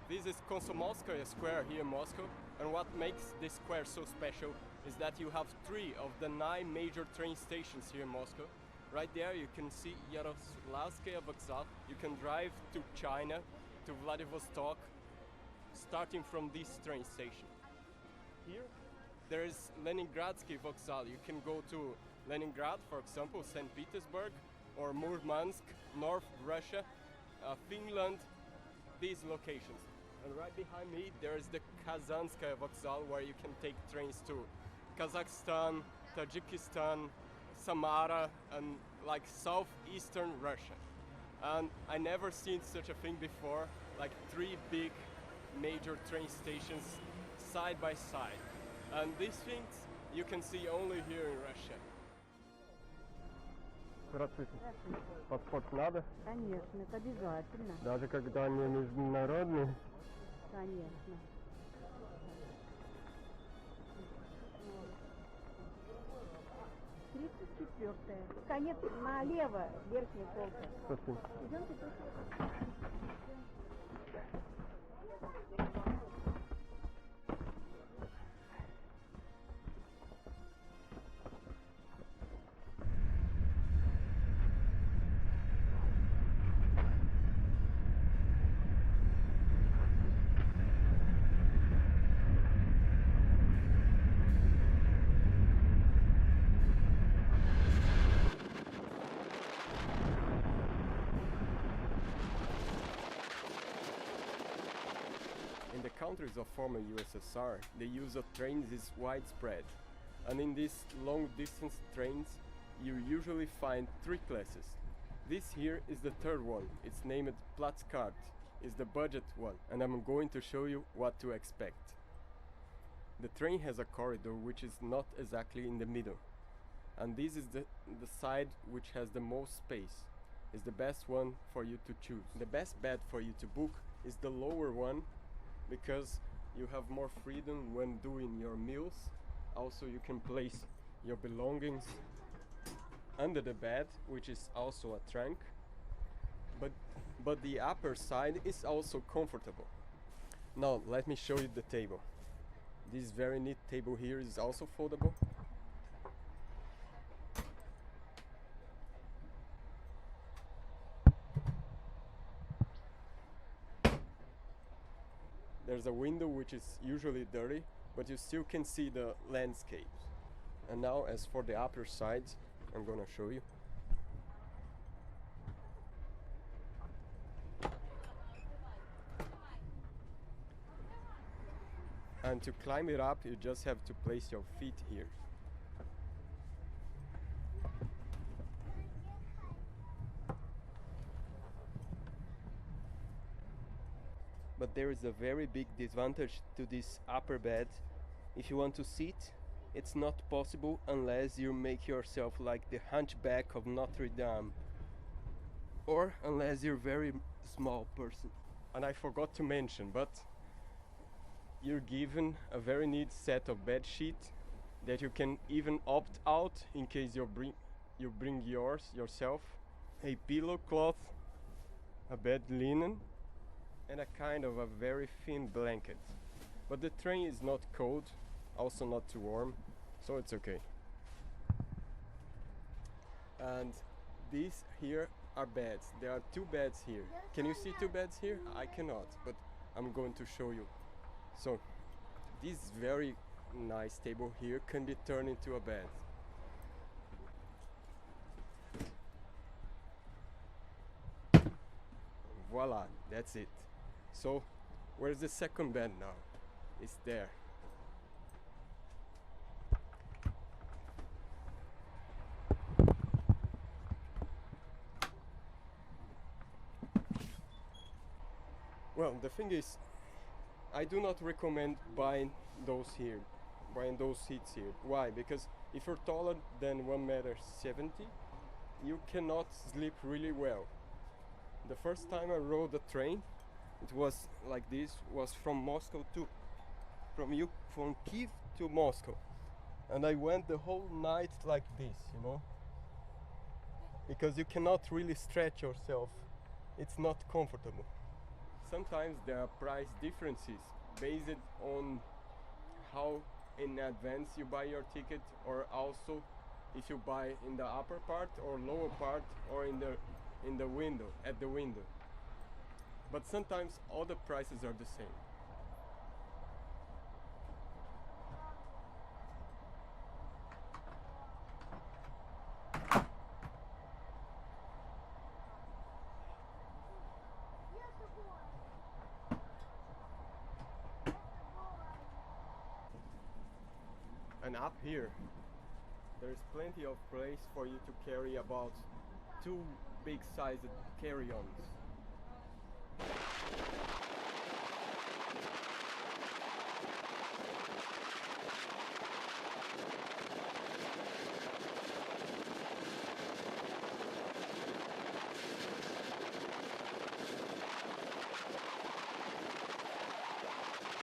This is Komsomolskaya Square here in Moscow, and what makes this square so special is that you have 3 of the 9 major train stations here in Moscow. Right there you can see Yaroslavskaya Vokzal. You can drive to China, to Vladivostok, starting from this train station. Here there is Leningradsky Vokzal. You can go to Leningrad, for example, St. Petersburg, or Murmansk, North Russia, Finland, these locations. And right behind me there is the Kazanskaya Vokzal, where you can take trains to Kazakhstan, Tajikistan, Samara, and like southeastern Russia. And I never seen such a thing before, like 3 big major train stations side by side. And these things you can see only here in Russia. Здравствуйте. Паспорт надо? Конечно, это обязательно. Даже когда они международные? Конечно. Тридцать 34-я. Конец налево, верхняя полка. Спасибо. Идемте тут. In the countries of former USSR, the use of trains is widespread, and in these long-distance trains you usually find 3 classes. This here is the 3rd one. It's named Platskart. It's the budget one, and I'm going to show you what to expect. The train has a corridor which is not exactly in the middle, and this is the side which has the most space. It's the best one for you to choose. The best bed for you to book is the lower one, because you have more freedom when doing your meals. Also, you can place your belongings under the bed, which is also a trunk, but the upper side is also comfortable. Now let me show you the table. This very neat table here is also foldable. There's a window which is usually dirty, but you still can see the landscape. And now as for the upper side, I'm gonna show you. And to climb it up, you just have to place your feet here. But there is a very big disadvantage to this upper bed. If you want to sit, it's not possible unless you make yourself like the Hunchback of Notre Dame, or unless you're a very small person. And I forgot to mention, but you're given a very neat set of bed sheets that you can even opt out in case you bring yourself, a pillow cloth, a bed linen, and a kind of a very thin blanket. But the train is not cold, also not too warm, so it's okay. And these here are beds. There are 2 beds here. Can you see 2 beds here? I cannot, but I'm going to show you. So this very nice table here can be turned into a bed. Voila, that's it. So where's the second bed now? It's there. Well, the thing is, I do not recommend buying those seats here. Why? Because if you're taller than 1.70 m, you cannot sleep really well. The first time I rode the train, it was like this, was from Moscow to from Kiev to Moscow, and I went the whole night like this, you know, because you cannot really stretch yourself. It's not comfortable. sometimes there are price differences based on how in advance you buy your ticket, or also if you buy in the upper part or lower part, or in the window, at the window. But sometimes all the prices are the same. And up here, there's plenty of place for you to carry about 2 big-sized carry-ons.